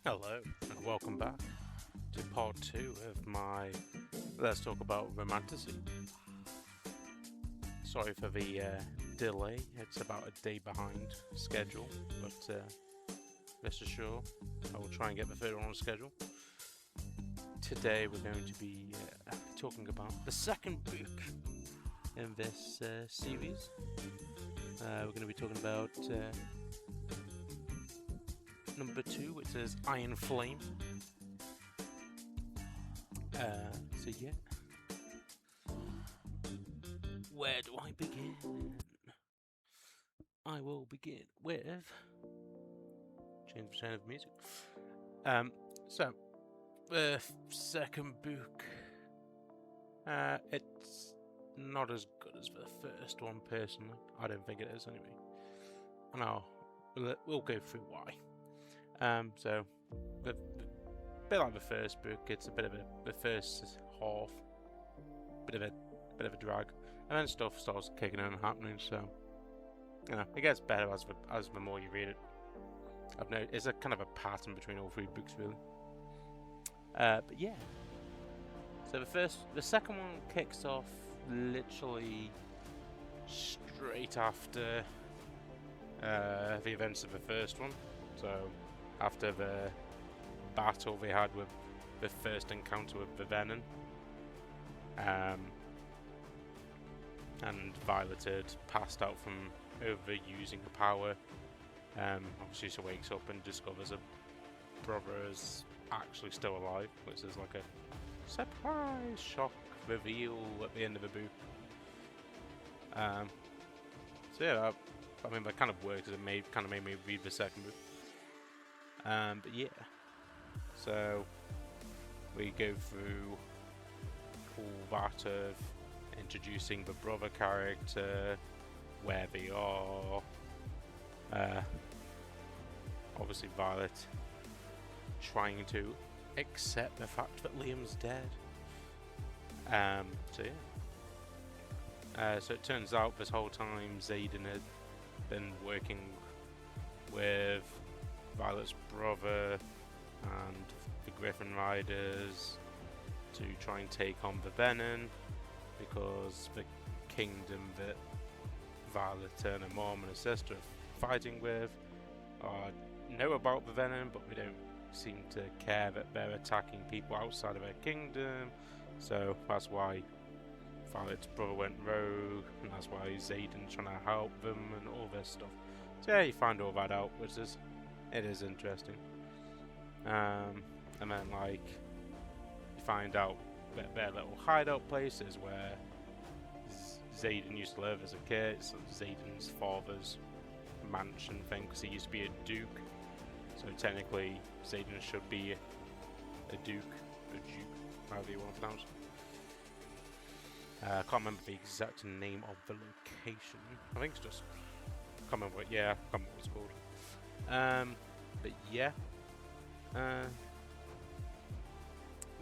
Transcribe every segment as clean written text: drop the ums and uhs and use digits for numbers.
Hello, and welcome back to part 2 of my Let's Talk About Romantasy. Sorry for the delay, it's about a day behind schedule, but rest assured I will try and get the third one on schedule. Today we're going to be talking about the second book in this series. We're going to be talking about number 2, which is Iron Flame. So yeah, where do I begin? I will begin with change the sound of music. So the second book, it's not as good as the first one personally. I don't think it is anyway. And we'll go through why. So the bit like the first book, it's a bit of the first half, bit of a drag, and then stuff starts kicking in and happening. So it gets better as the more you read it. I've noticed it's a kind of a pattern between all three books, really. But yeah. So the second one kicks off literally straight after the events of the first one. So after the battle they had with the first encounter with the Venom, and Violet had passed out from overusing the power. Obviously she wakes up and discovers her brother is actually still alive, which is like a surprise shock reveal at the end of the book. So yeah, that kind of worked, because it kind of made me read the second book. But yeah, so we go through all that of introducing the brother character, where they are. Obviously Violet trying to accept the fact that Liam's dead. So yeah. So it turns out this whole time Xaden had been working with Violet's brother and the Griffin Riders to try and take on the Venom, because the kingdom that Violet and her mom and her sister are fighting with know about the Venom, but they don't seem to care that they're attacking people outside of their kingdom. So that's why Violet's brother went rogue, and that's why Xaden's trying to help them and all this stuff. So yeah, you find all that out, which is interesting. And then like you find out that their little hideout places where Xaden used to live as a kid. It's Xaden's father's mansion thing, because he used to be a duke. So technically, Xaden should be a duke, however you want to pronounce it. I can't remember the exact name of the location. I think it's just, I can't remember what it's called. But yeah,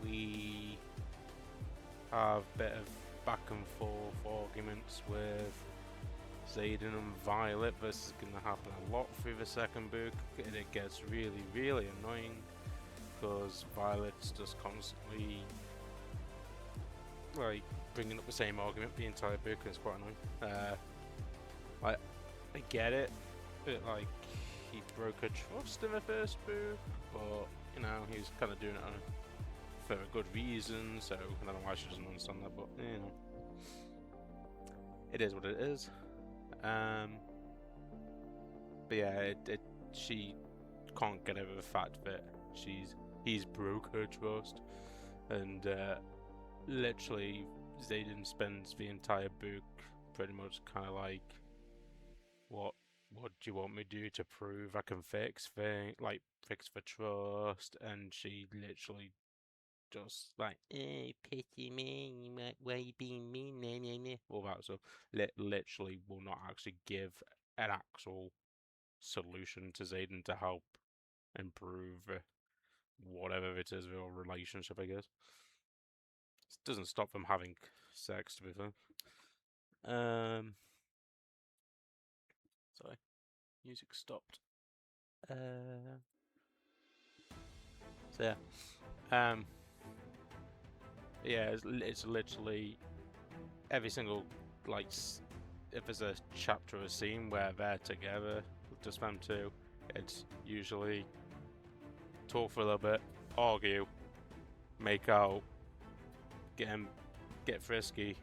we have a bit of back and forth arguments with Xaden and Violet. This is going to happen a lot through the second book, and it gets really, really annoying, because Violet's just constantly like bringing up the same argument the entire book, and it's quite annoying. I get it, but like he broke her trust in the first book, but he was kind of doing it for a good reason, so I don't know why she doesn't understand that, but it is what it is. But yeah, she can't get over the fact that he's broke her trust, and literally Xaden spends the entire book pretty much kind of like, what do you want me to do to prove I can fix the trust? And she literally just like, pity me, why you being mean, nah. All that stuff. Literally will not actually give an actual solution to Xaden to help improve whatever it is, your relationship, I guess. It doesn't stop them having sex, to be fair. Sorry, music stopped. So yeah, it's literally every single like if there's a chapter or a scene where they're together, just them two, it's usually talk for a little bit, argue, make out, get frisky,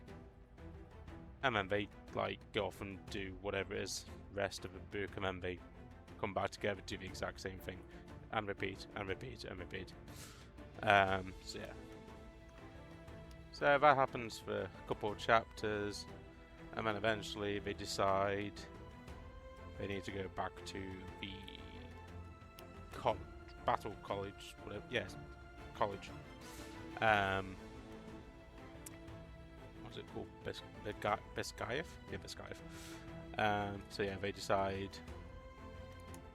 and then they like go off and do whatever it is rest of the book, and then they come back together, do the exact same thing, and repeat and repeat and repeat. So yeah. So that happens for a couple of chapters, and then eventually they decide they need to go back to the battle college, whatever. Yes, college. What's it called? Beskayev? Yeah, Beskayev. So yeah, they decide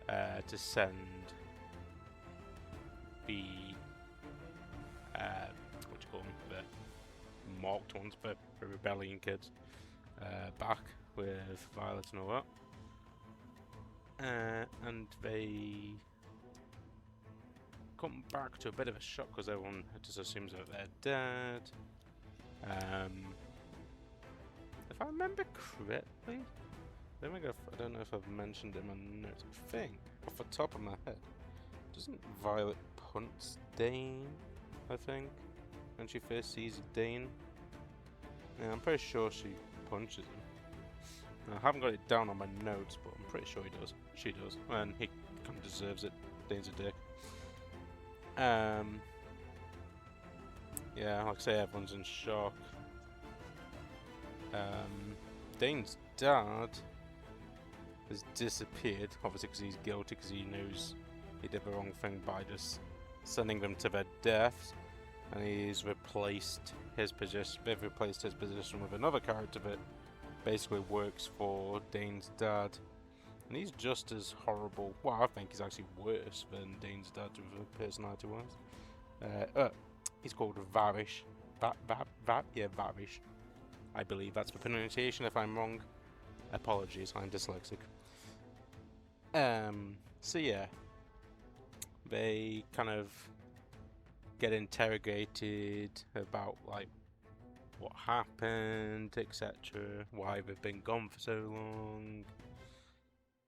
to send the what do you call them? The marked ones, but the rebellion kids back with Violet and all that. And they come back to a bit of a shock because everyone just assumes that they're dead. If I remember correctly, I don't know if I've mentioned it in my notes. I think, off the top of my head, doesn't Violet punch Dane? I think when she first sees Dane. Yeah, I'm pretty sure she punches him. I haven't got it down on my notes, but I'm pretty sure he does. She does, and he kind of deserves it. Dane's a dick. Yeah, like I say, everyone's in shock. Dane's dad has disappeared, obviously because he's guilty, because he knows he did the wrong thing by just sending them to their deaths, and he's replaced his position. They've replaced his position with another character that basically works for Dane's dad, and he's just as horrible. Well, I think he's actually worse than Dane's dad with personality-wise. He's called Varish. Yeah, Varish. I believe that's the pronunciation. If I'm wrong, apologies. I'm dyslexic. So yeah, they kind of get interrogated about like what happened, etc. Why they've been gone for so long.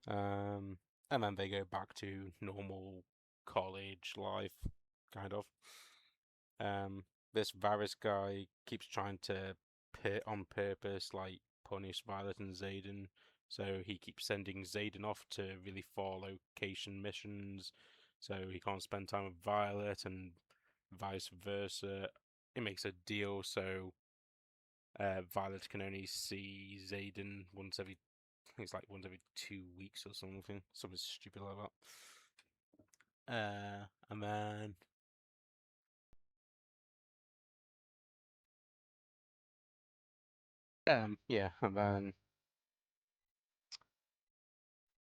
And then they go back to normal college life, kind of. This Varys guy keeps trying to on purpose, like punish Violet and Xaden. So he keeps sending Xaden off to really far location missions, so he can't spend time with Violet, and vice versa. He makes a deal so Violet can only see Xaden once every, I think it's like once every 2 weeks or something stupid like that. And then yeah, and then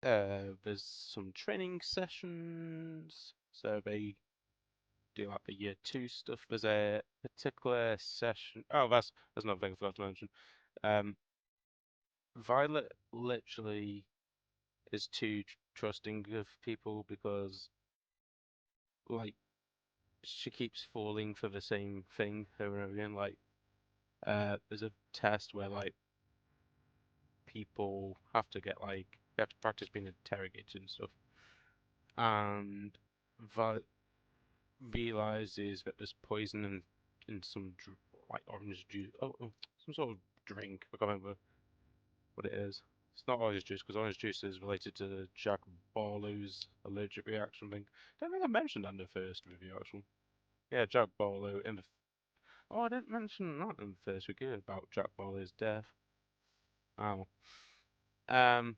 there's some training sessions, so they do like the year two stuff. There's a particular session. Oh, that's another thing I forgot to mention. Um, Violet literally is too trusting of people because like she keeps falling for the same thing over and over again. Like, there's a test where like people have to get like they have to practice being interrogated and stuff, and Violet realizes that there's poison in some like orange juice. Oh, some sort of drink. I can't remember what it is. It's not orange juice because orange juice is related to Jack Barlow's allergic reaction thing. Don't think I mentioned that in the first review actually. Yeah, Jack Barlow in the. Oh, I didn't mention that in the first review about Jack Barlow's death. Oh. Um.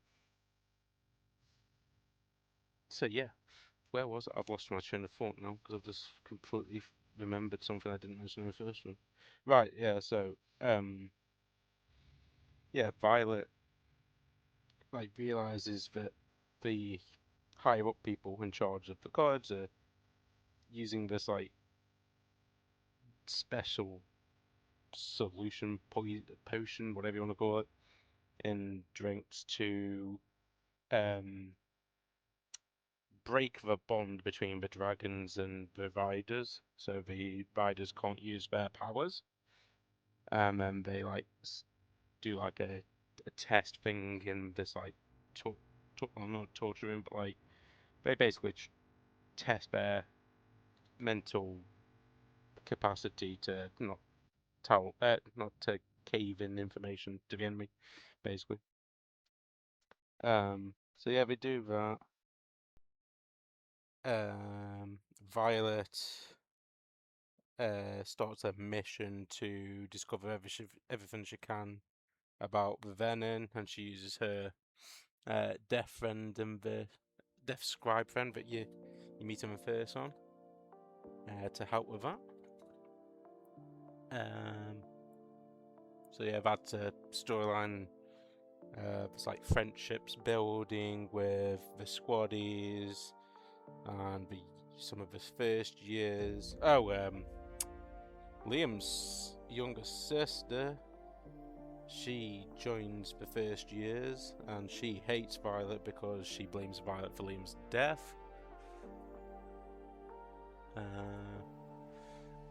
So yeah, where was it? I've lost my train of thought now because I've just completely remembered something I didn't mention in the first one. Right. Yeah. So yeah, Violet like realizes that the higher up people in charge of the cards are using this like special solution potion, whatever you want to call it, in drinks to um break the bond between the dragons and the riders, so the riders can't use their powers. And then they like do like a test thing in this like well, not torture room, but like they basically test their mental capacity to not to cave in information to the enemy, basically. So yeah, they do that. Violet starts a mission to discover everything she can about the venom, and she uses her deaf friend and the deaf scribe friend that you meet in the first one to help with that. So yeah, that's a storyline. There's like friendships building with the squaddies and some of his first years. Oh, Liam's younger sister, she joins the first years and she hates Violet because she blames Violet for Liam's death.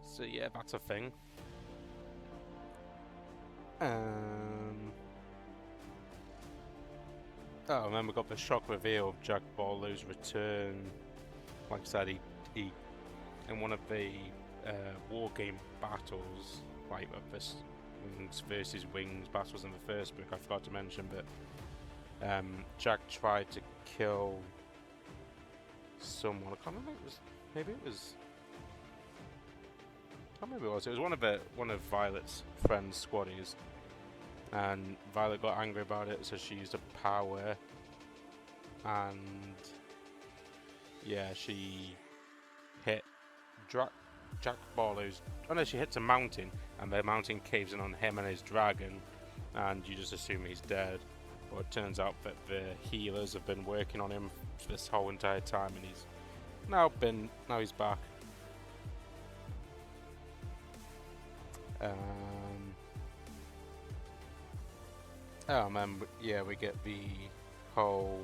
So yeah, that's a thing. Oh, and then we got the shock reveal of Jack Barlow's return. Like I said, he in one of the war game battles, like of this Wings versus Wings battles in the first book, I forgot to mention, but Jack tried to kill someone. I can't remember. I can't remember what it was. It was one of Violet's friends' squaddies, and Violet got angry about it, so she used a power, and yeah, she hit Jack Barlow's. Oh no, she hits a mountain, and the mountain caves in on him and his dragon, and you just assume he's dead. But it turns out that the healers have been working on him this whole entire time, and he's now he's back. Oh man, yeah, we get the whole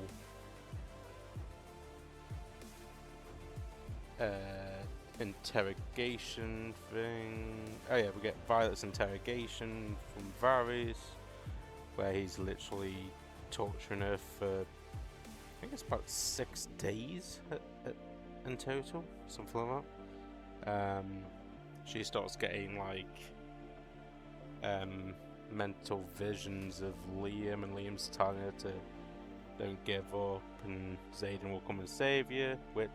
interrogation thing. Oh yeah, we get Violet's interrogation from Varys, where he's literally torturing her for, I think it's about 6 days in total, something like that. She starts getting like mental visions of Liam, and Liam's telling her to don't give up, and Xaden will come and save you, which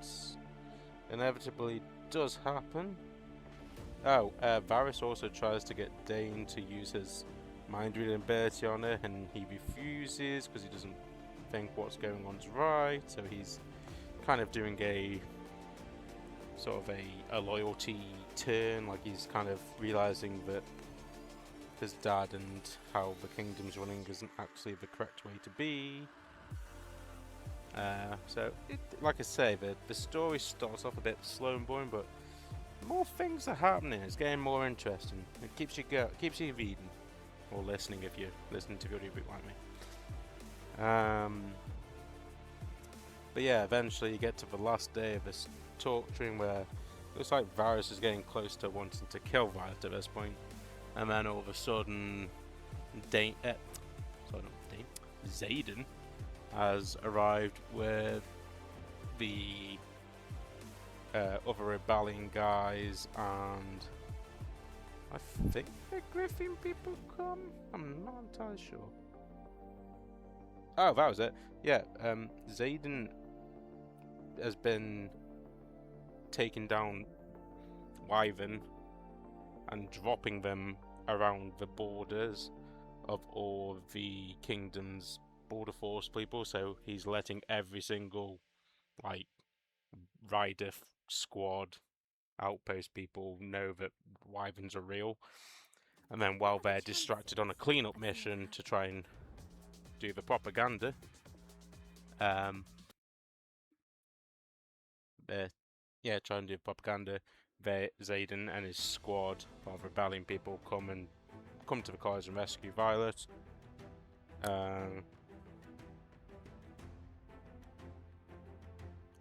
inevitably does happen. Oh, Varys also tries to get Dane to use his mind reading ability on her, and he refuses because he doesn't think what's going on is right. So he's kind of doing a sort of a loyalty turn, like he's kind of realizing that his dad and how the kingdom's running isn't actually the correct way to be. So, like I say, the story starts off a bit slow and boring, but more things are happening. It's getting more interesting. It keeps you reading or listening if you're listening to the audiobook like me. But yeah, eventually you get to the last day of this torturing, where it looks like Varys is getting close to wanting to kill Violet at this point, and then all of a sudden, Xaden has arrived with the other rebellion guys, and I think the Griffin people come? I'm not entirely sure. Oh, that was it. Yeah, Xaden has been taking down Wyvern and dropping them around the borders of all the kingdom's border force people, so he's letting every single like rider squad outpost people know that Wyverns are real, and then while they're distracted on a cleanup mission to try and do the propaganda, try and do propaganda, Xaden and his squad of rebellion people come to the college and rescue Violet.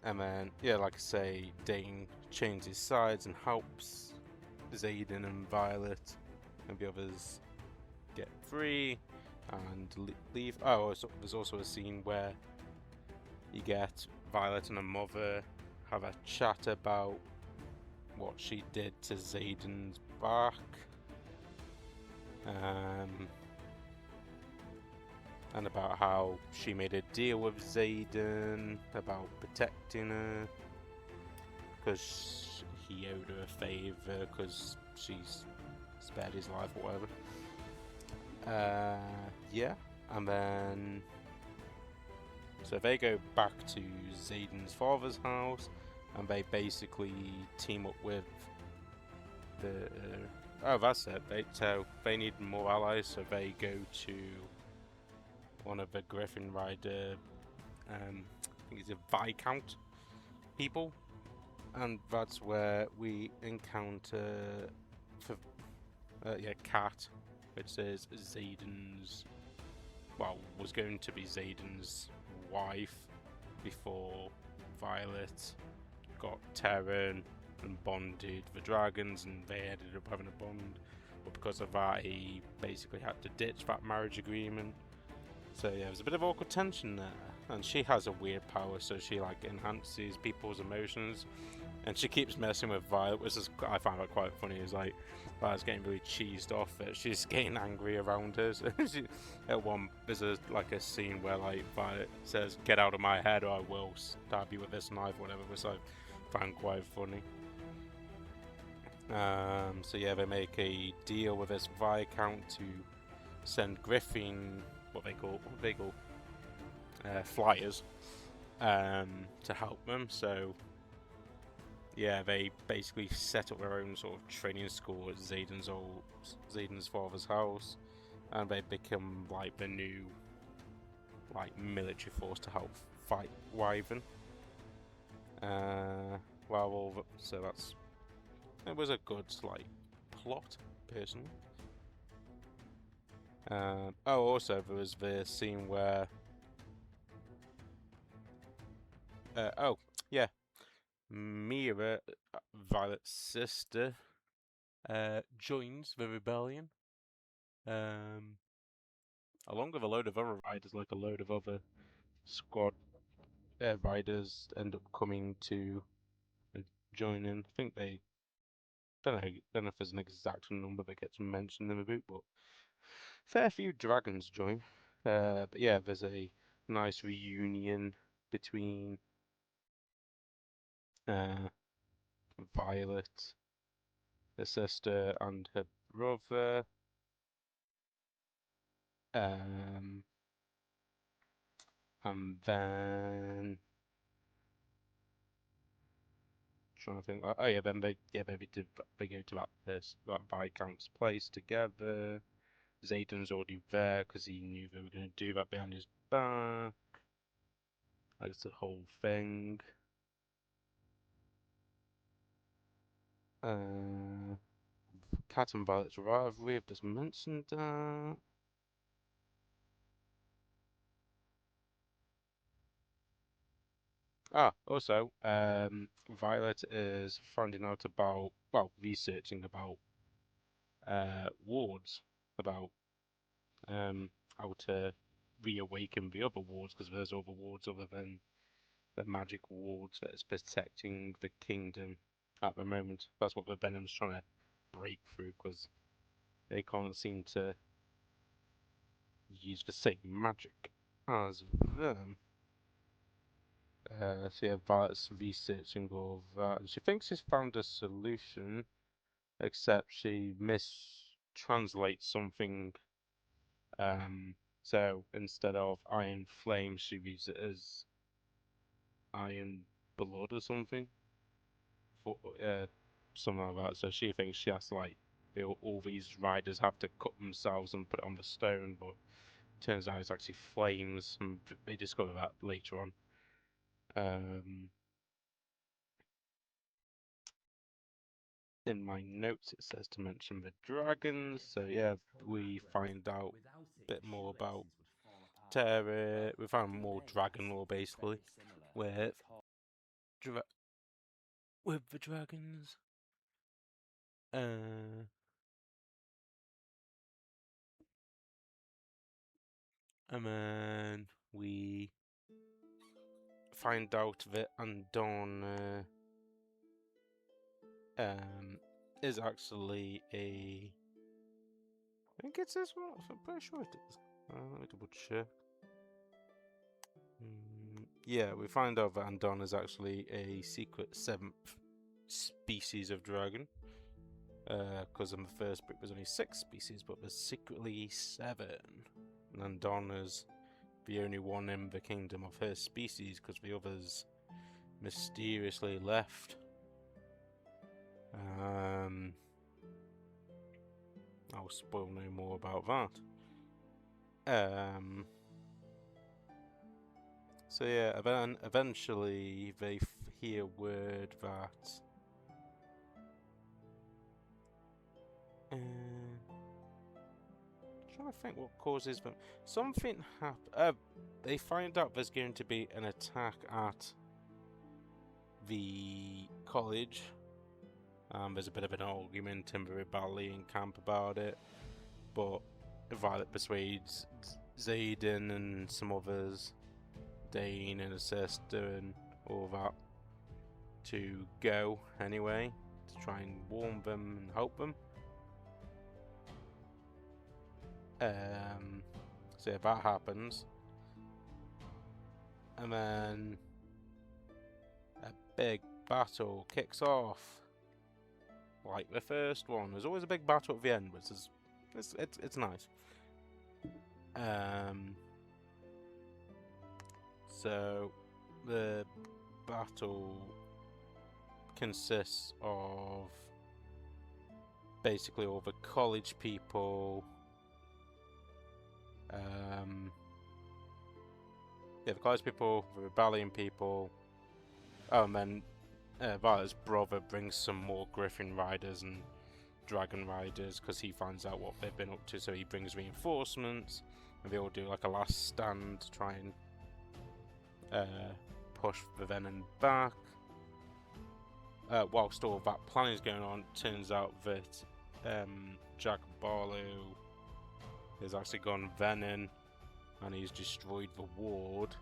And then, yeah, like I say, Dane changes sides and helps Zayden and Violet and the others get free and leave. Oh, so there's also a scene where you get Violet and her mother have a chat about what she did to Zayden's back. Um, and about how she made a deal with Zayden about protecting her because he owed her a favour because she's spared his life or whatever. Yeah, and then so they go back to Zayden's father's house, and they basically team up with the. Oh, that's it. They need more allies, so they go to one of the Griffin Rider. I think it's a Viscount people, and that's where we encounter for Cat, which is Zayden's. Well, was going to be Zayden's wife before Violet got Terran and bonded the dragons, and they ended up having a bond. But because of that, he basically had to ditch that marriage agreement. So yeah, there's a bit of awkward tension there. And she has a weird power, so she like enhances people's emotions, and she keeps messing with Violet, which is I find that quite funny. Is like Violet's getting really cheesed off that she's getting angry around her. So at one there's like a scene where like Violet says, "Get out of my head, or I will stab you with this knife," or whatever, which I find quite funny. So yeah, they make a deal with this Viscount to send Griffin what they call flyers to help them. So yeah, they basically set up their own sort of training school at Zayden's father's house, and they become like the new like military force to help fight Wyvern. So it was a good like plot, personally. Also there was the scene where oh yeah, Mira, Violet's sister, joins the rebellion, um, along with a load of other riders, like a load of other squad riders end up coming to join in. I think they don't know if there's an exact number that gets mentioned in the book, but fair few dragons join. But yeah, there's a nice reunion between uh, Violet, her sister, and her brother. Um, and then trying to think. Oh yeah, then they go to that Viscount's place together. Zayden's already there because he knew they were going to do that behind his back. That's the whole thing. Uh, Cat and Violet's rivalry. I've just mentioned that. Also, Violet is finding out about, well, researching about wards, about um, how to reawaken the other wards, because there's other wards other than the magic wards that is protecting the kingdom at the moment. That's what the Venom's trying to break through, because they can't seem to use the same magic as them. So yeah, Violet's researching all of that, and she thinks she's found a solution, except she mistranslates something. So instead of iron flame, she reads it as iron blood or something, for something like that. So she thinks she has to like all these riders have to cut themselves and put it on the stone, but turns out it's actually flames, and they discover that later on. Um, in my notes, it says to mention the dragons. So yeah, we find out a bit more about Terra. We found more dragon lore basically, where with the dragons. And then we find out that Andorna is actually a. I think it's this one. I'm pretty sure it is. Let me double check. Yeah, we find out that Andorna is actually a secret 7th species of dragon. Because in the first book there's only 6 species, but there's secretly 7. And Andorna's the only one in the kingdom of her species, because the others mysteriously left. I'll spoil no more about that. So yeah, eventually they hear word that trying to think what causes them. Something happen. They find out there's going to be an attack at the college. There's a bit of an argument in the rebellion camp about it, but Violet persuades Xaden and some others, Dane and her sister and all that, to go anyway, to try and warn them and help them. So if that happens, and then a big battle kicks off, like the first one. There's always a big battle at the end, which is it's nice. So the battle consists of basically all the college people. Yeah, the college people, the rebellion people. Oh, and then Violet's brother brings some more Griffin riders and Dragon riders because he finds out what they've been up to, so he brings reinforcements, and they all do like a last stand to try and push the Venom back. Whilst all that planning is going on, it turns out that Jack Barlow has actually gone Venom and he's destroyed the ward.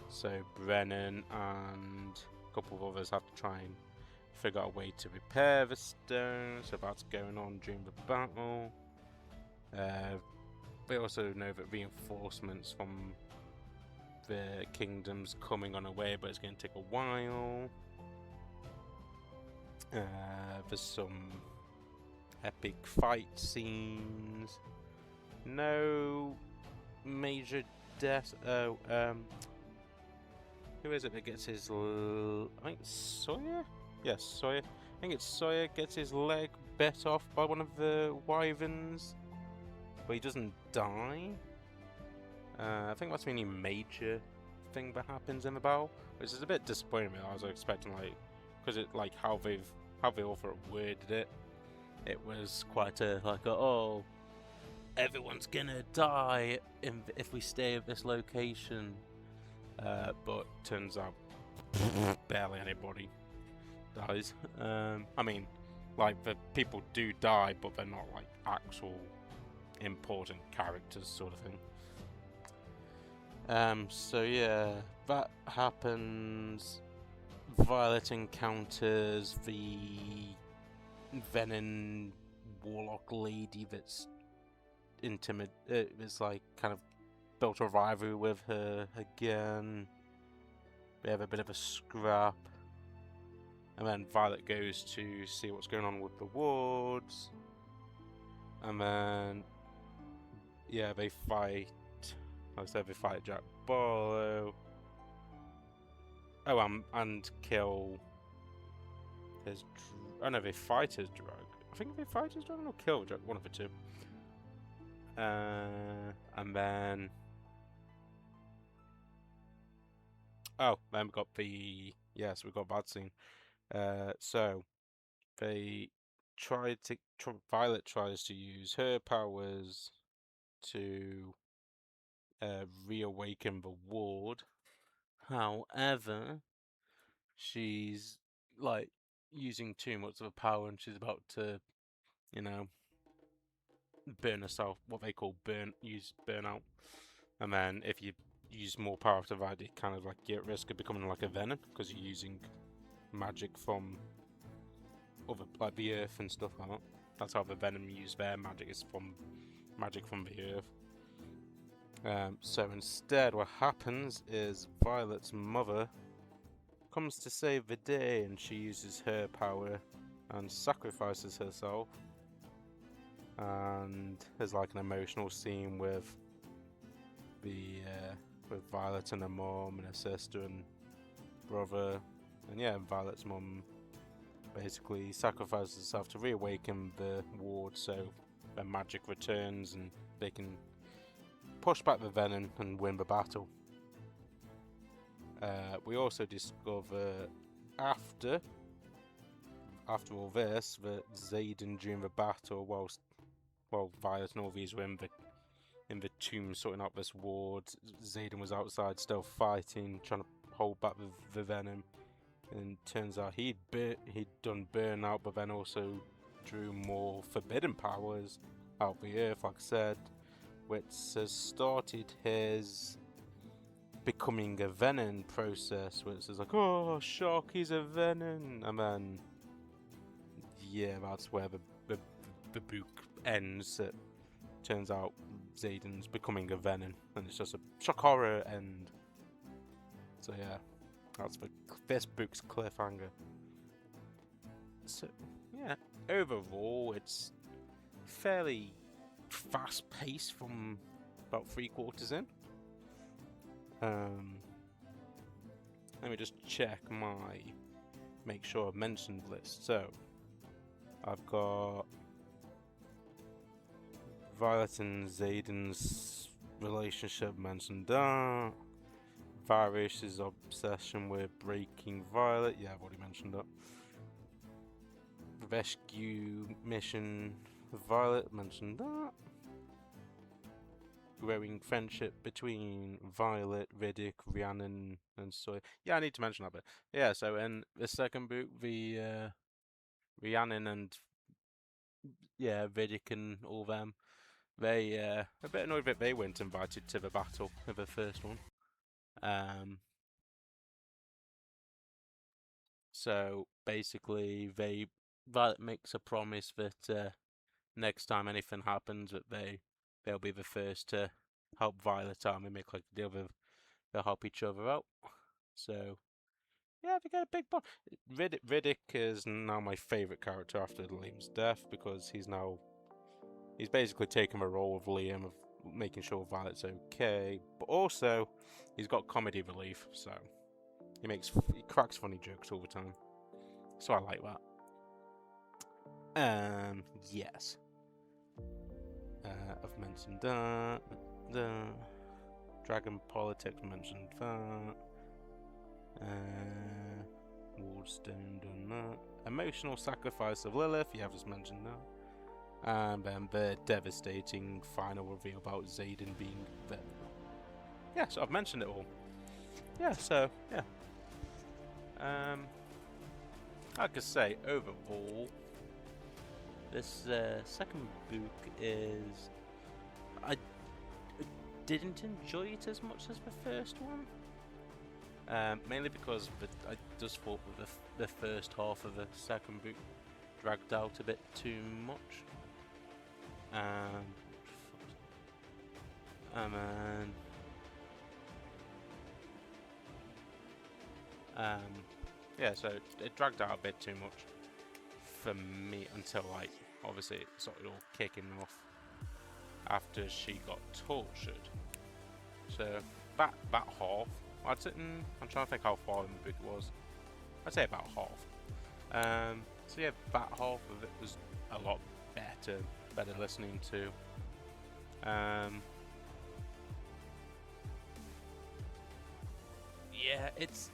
So Brennan and a couple of others have to try and figure out a way to repair the stone. So that's going on during the battle. They also know that reinforcements from the kingdom's coming on a way, but it's going to take a while. There's some epic fight scenes. No major deaths. Who is it that gets his? I think it's Sawyer. Yes, Sawyer. I think it's Sawyer gets his leg bit off by one of the wyverns, but he doesn't die. I think that's the only major thing that happens in the battle, which is a bit disappointing. I was expecting because it how the author worded it. It was quite oh, everyone's gonna die if we stay at this location. But turns out barely anybody dies. I mean, the people do die, but they're not actual important characters, sort of thing. So yeah, that happens. Violet encounters the Venom warlock lady that's it's kind of built a rivalry with her again. They have a bit of a scrap. And then Violet goes to see what's going on with the wards. And then, yeah, they fight. Like I said, they fight Jack Barlow. Oh, and kill his. Oh no, they fight his drug. I think they fight his drug or kill Jack, one of the two. And then. Oh, then we got we got bad scene. So they Violet tries to use her powers to reawaken the ward. However, she's like using too much of a power, and she's about to, you know, burn herself. What they call burnout. And then if you use more power to that, it kind of like you're at risk of becoming like a venom because you're using magic from other like the earth and stuff like that. That's how the venom use their magic is from magic from the earth. So instead, what happens is Violet's mother comes to save the day, and she uses her power and sacrifices herself. And there's like an emotional scene with with Violet and her mom and her sister and brother, and yeah, Violet's mom basically sacrifices herself to reawaken the ward, so their magic returns and they can push back the venom and win the battle. We also discover after all this that Xaden during the battle, while Violet and all these were in the tomb sorting out this ward, Xaden was outside still fighting, trying to hold back the venom. And turns out he'd done burnout, but then also drew more forbidden powers out the earth, like I said, which has started his becoming a venom process, which is like, oh, shock, he's a venom, and then yeah, that's where the book ends. It turns out Xaden's becoming a venom, and it's just a shock horror end. So yeah, that's this book's cliffhanger. So yeah, overall it's fairly fast paced from about 3/4 in. Let me just check make sure I've mentioned list. So I've got Violet and Xaden's relationship mentioned that. Varish's obsession with breaking Violet, yeah, I've already mentioned that. Rescue mission Violet, mentioned that. Growing friendship between Violet, Riddick, Rhiannon, and Sawyer. Yeah, I need to mention that bit. Yeah, so in the second book, the Rhiannon and Riddick and all them, they a bit annoyed that they weren't invited to the battle of the first one. So basically, Violet makes a promise that next time anything happens, that they'll be the first to help Violet out and make like a deal with they'll help each other out. So yeah, they get a big bond. Riddick is now my favourite character after Liam's death because he's basically taken the role of Liam of making sure Violet's okay, but also he's got comedy relief, so he cracks funny jokes all the time. So I like that. Yes. I've mentioned that. The Dragon Politics mentioned that. Wardstone done that. Emotional sacrifice of Lilith, yeah, I've just mentioned that. And then the devastating final reveal about Xaden being there. Yeah, so I've mentioned it all. Yeah, so yeah. Like I say, overall, this second book is I didn't enjoy it as much as the first one. Mainly because I just thought that the first half of the second book dragged out a bit too much. Yeah, so it dragged out a bit too much for me until like obviously it started all kicking off after she got tortured. So that half, I'm trying to think how far in the book it was. I'd say about half. So yeah, that half of it was a lot better listening to. Yeah, it's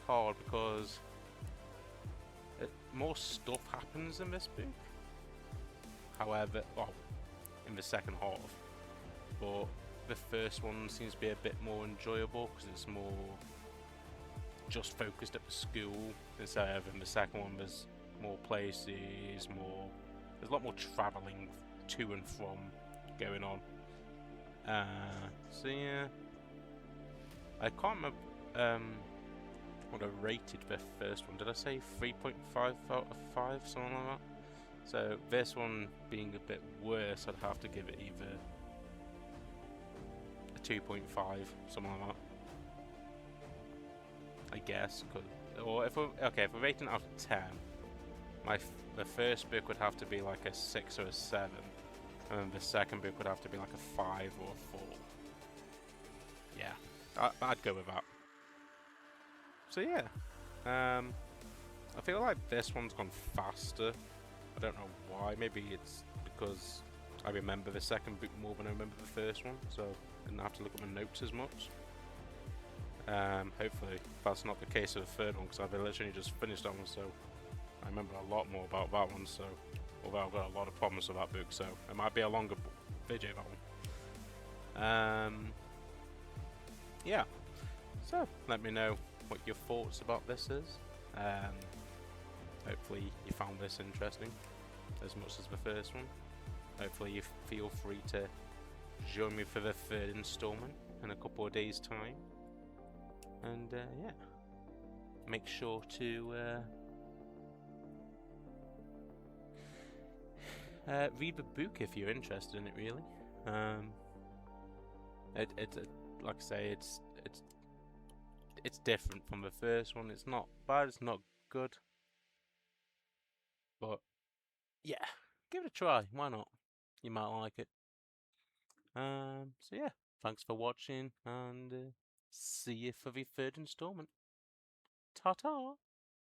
hard because more stuff happens in this book. However, in the second half, but the first one seems to be a bit more enjoyable because it's more just focused at the school instead of in the second one. There's more places, there's a lot more travelling to and from going on. So yeah, I can't remember what I rated the first one. Did I say 3.5 out of 5, something like that? So this one being a bit worse, I'd have to give it either a 2.5, something like that, I guess. Or if we're rating it out of 10, the first book would have to be like a 6 or a 7, and then the second book would have to be like a 5 or a 4. Yeah, I'd go with that. So yeah, I feel like this one's gone faster. I don't know why. Maybe it's because I remember the second book more than I remember the first one, so I didn't have to look at my notes as much. Hopefully that's not the case with the third one, because I've literally just finished that one, so I remember a lot more about that one. So, although I've got a lot of problems with that book, so it might be a longer video, that one. Yeah. So let me know what your thoughts about this is. Hopefully you found this interesting as much as the first one. Hopefully you feel free to join me for the third installment in a couple of days' time. And yeah, make sure to read the book if you're interested in it. Really, it's like I say, it's different from the first one. It's not bad. It's not good. But yeah, give it a try. Why not? You might like it. So yeah, thanks for watching, and see you for the third installment. Ta-ta!